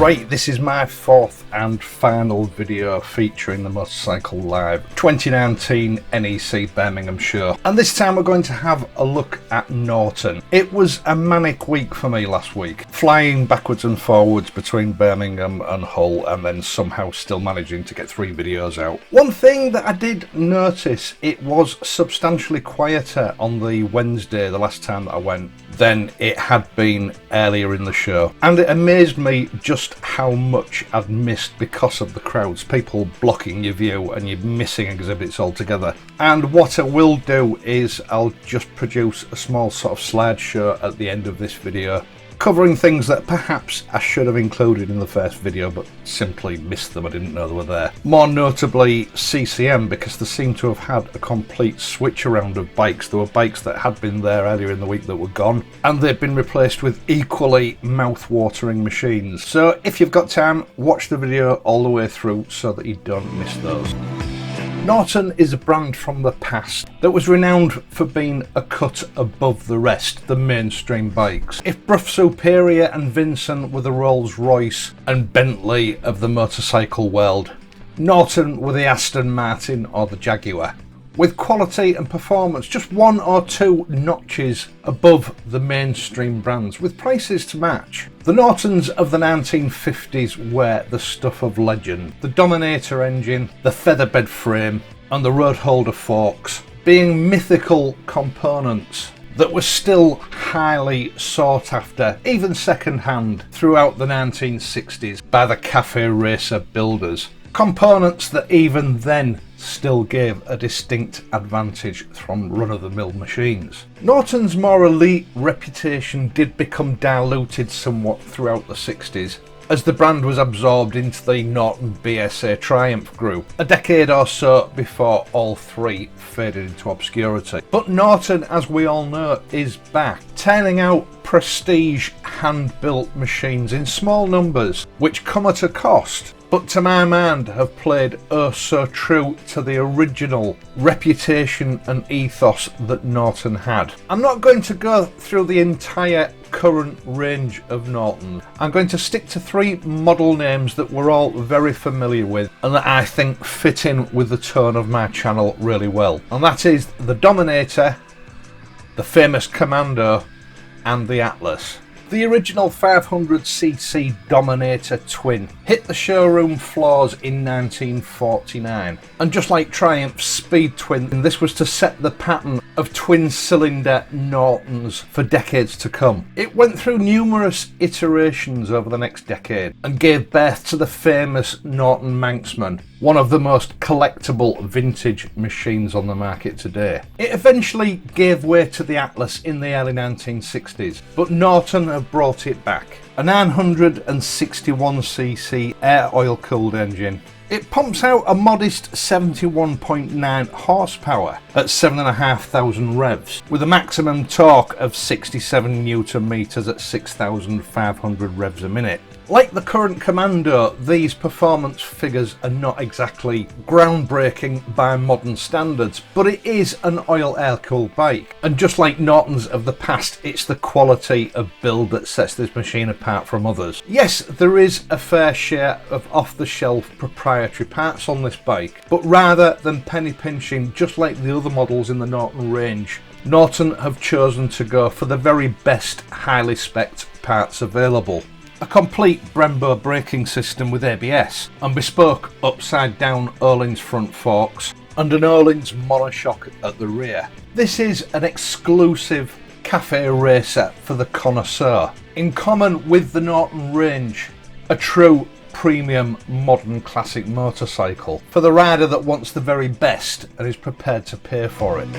Right, this is my fourth and final video featuring the Motorcycle Live 2019 NEC Birmingham show, and this time we're going to have a look at Norton. It was a manic week for me last week, flying backwards and forwards between Birmingham and Hull and then somehow still managing to get 3 videos out. One thing that I did notice, it was substantially quieter on the Wednesday, the last time that I went, than it had been earlier in the show, and it amazed me just how much I'd missed because of the crowds, people blocking your view and you're missing exhibits altogether. And what I will do is I'll just produce a small sort of slideshow at the end of this video, covering things that perhaps I should have included in the first video but simply missed them, I didn't know they were there. More notably CCM, because they seem to have had a complete switch around of bikes. There were bikes that had been there earlier in the week that were gone, and they've been replaced with equally mouth-watering machines. So if you've got time, watch the video all the way through so that you don't miss those. Norton is a brand from the past that was renowned for being a cut above the rest, the mainstream bikes. If Brough Superior and Vincent were the Rolls Royce and Bentley of the motorcycle world, Norton were the Aston Martin or the Jaguar, with quality and performance just 1 or 2 notches above the mainstream brands, with prices to match. The Nortons of the 1950s were the stuff of legend. The Dominator engine, the featherbed frame and the road holder forks being mythical components that were still highly sought after, even second hand, throughout the 1960s by the cafe racer builders. Components that even then still gave a distinct advantage from run-of-the-mill machines. Norton's more elite reputation did become diluted somewhat throughout the 60s as the brand was absorbed into the Norton BSA Triumph group, a decade or so before all 3 faded into obscurity. But Norton, as we all know, is back, turning out prestige hand-built machines in small numbers, which come at a cost, but to my mind have played oh so true to the original reputation and ethos that Norton had. I'm not going to go through the entire current range of Norton. I'm going to stick to 3 model names that we're all very familiar with and that I think fit in with the tone of my channel really well. And that is the Dominator, the famous Commando and the Atlas. The original 500cc Dominator twin hit the showroom floors in 1949, and just like Triumph's Speed Twin, this was to set the pattern of twin-cylinder Nortons for decades to come. It went through numerous iterations over the next decade and gave birth to the famous Norton Manxman, one of the most collectible vintage machines on the market today. It eventually gave way to the Atlas in the early 1960s, but Norton have brought it back. A 961cc air oil cooled engine. It pumps out a modest 71.9 horsepower at 7,500 revs, with a maximum torque of 67 Newton meters at 6,500 revs a minute. Like the current Commando, these performance figures are not exactly groundbreaking by modern standards, but it is an oil air-cooled bike. And just like Nortons of the past, it's the quality of build that sets this machine apart from others. Yes, there is a fair share of off-the-shelf proprietary parts on this bike, but rather than penny pinching just like the other models in the Norton range, Norton have chosen to go for the very best highly spec'd parts available. A complete Brembo braking system with ABS, and bespoke upside-down Öhlins front forks, and an Öhlins monoshock at the rear. This is an exclusive cafe racer for the connoisseur, in common with the Norton range, a true premium modern classic motorcycle for the rider that wants the very best and is prepared to pay for it.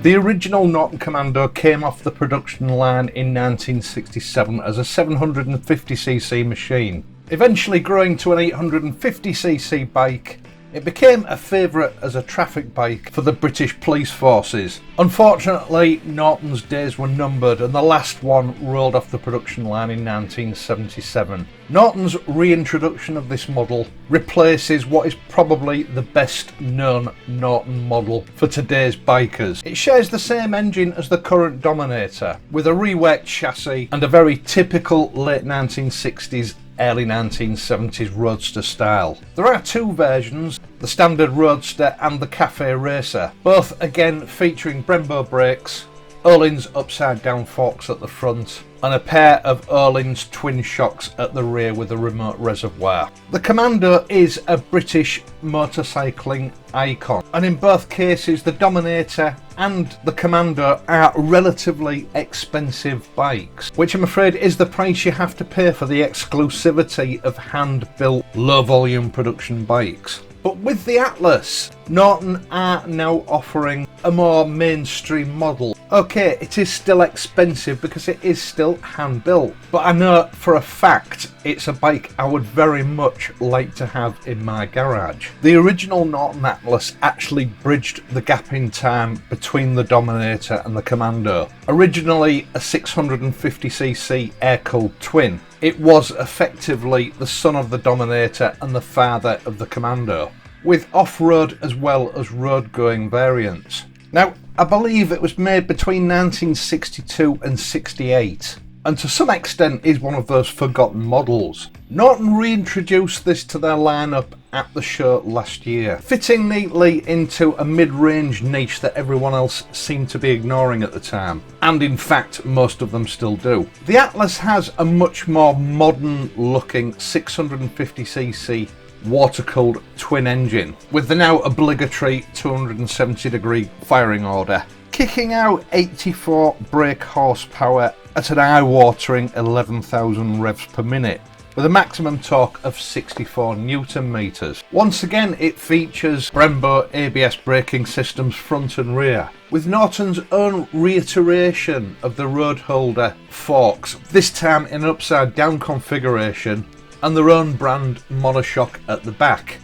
The original Norton Commando came off the production line in 1967 as a 750cc machine, eventually growing to an 850cc bike It became a favourite as a traffic bike for the British police forces. Unfortunately, Norton's days were numbered and the last one rolled off the production line in 1977. Norton's reintroduction of this model replaces what is probably the best known Norton model for today's bikers. It shares the same engine as the current Dominator, with a reworked chassis and a very typical late 1960s early 1970s roadster style. There are two versions, the standard roadster and the cafe racer, both again featuring Brembo brakes, Öhlins upside down forks at the front, and a pair of Öhlins twin shocks at the rear with a remote reservoir. The Commando is a British motorcycling icon, and in both cases the Dominator and the Commando are relatively expensive bikes, which I'm afraid is the price you have to pay for the exclusivity of hand-built low volume production bikes. But with the Atlas, Norton are now offering a more mainstream model. Okay, it is still expensive because it is still hand-built, but I know for a fact it's a bike I would very much like to have in my garage. The original Norton Atlas actually bridged the gap in time between the Dominator and the Commando. Originally a 650cc air-cooled twin, it was effectively the son of the Dominator and the father of the Commando, with off-road as well as road-going variants. Now, I believe it was made between 1962 and 68, and to some extent is one of those forgotten models. Norton reintroduced this to their lineup at the show last year, fitting neatly into a mid-range niche that everyone else seemed to be ignoring at the time, and in fact most of them still do. The Atlas has a much more modern looking 650cc water-cooled twin engine with the now obligatory 270-degree firing order, kicking out 84 brake horsepower at an eye-watering 11,000 revs per minute, with a maximum torque of 64 newton meters. Once again, it features Brembo ABS braking systems front and rear, with Norton's own reiteration of the road holder forks, this time in an upside down configuration, and their own brand monoshock at the back.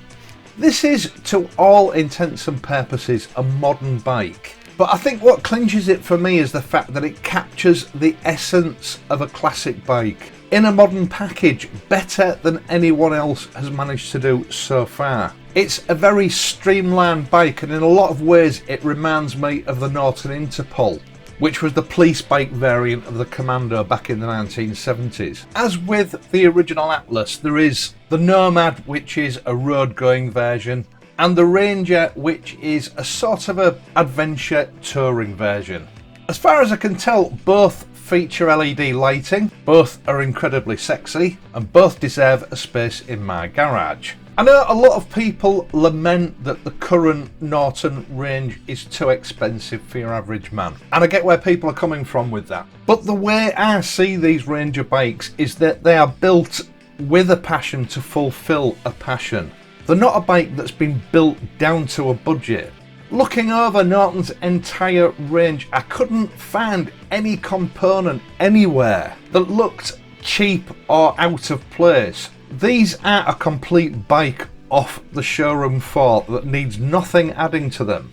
This is, to all intents and purposes, a modern bike, but I think what clinches it for me is the fact that it captures the essence of a classic bike in a modern package better than anyone else has managed to do so far. It's a very streamlined bike, and in a lot of ways it reminds me of the Norton Interpol, which was the police bike variant of the Commando back in the 1970s. As with the original Atlas, there is the Nomad, which is a road-going version, and the Ranger, which is a sort of a adventure touring version. As far as I can tell, both feature LED lighting, both are incredibly sexy, and both deserve a space in my garage. I know a lot of people lament that the current Norton range is too expensive for your average man, and I get where people are coming from with that. But the way I see these Ranger bikes is that they are built with a passion to fulfill a passion. They're not a bike that's been built down to a budget. Looking over Norton's entire range, I couldn't find any component anywhere that looked cheap or out of place. These are a complete bike off the showroom floor that needs nothing adding to them.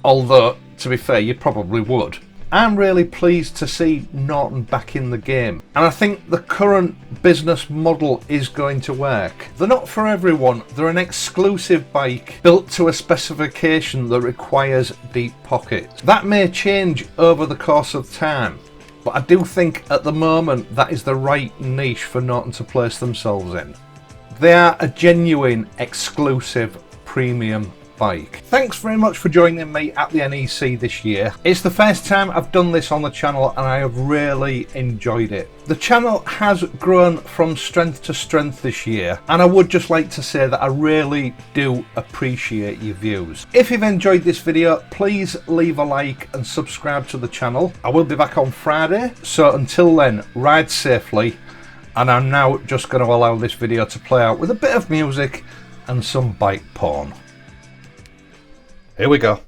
Although, to be fair, you probably would. I'm really pleased to see Norton back in the game, and I think the current business model is going to work. They're not for everyone, they're an exclusive bike built to a specification that requires deep pockets. That may change over the course of time, but I do think at the moment that is the right niche for Norton to place themselves in. They are a genuine exclusive premium bike. Thanks very much for joining me at the NEC this year. It's the first time I've done this on the channel and I have really enjoyed it. The channel has grown from strength to strength this year, and I would just like to say that I really do appreciate your views. If you've enjoyed this video, please leave a like and subscribe to the channel. I will be back on Friday, so until then, ride safely, and I'm now just going to allow this video to play out with a bit of music and some bike porn. Here we go.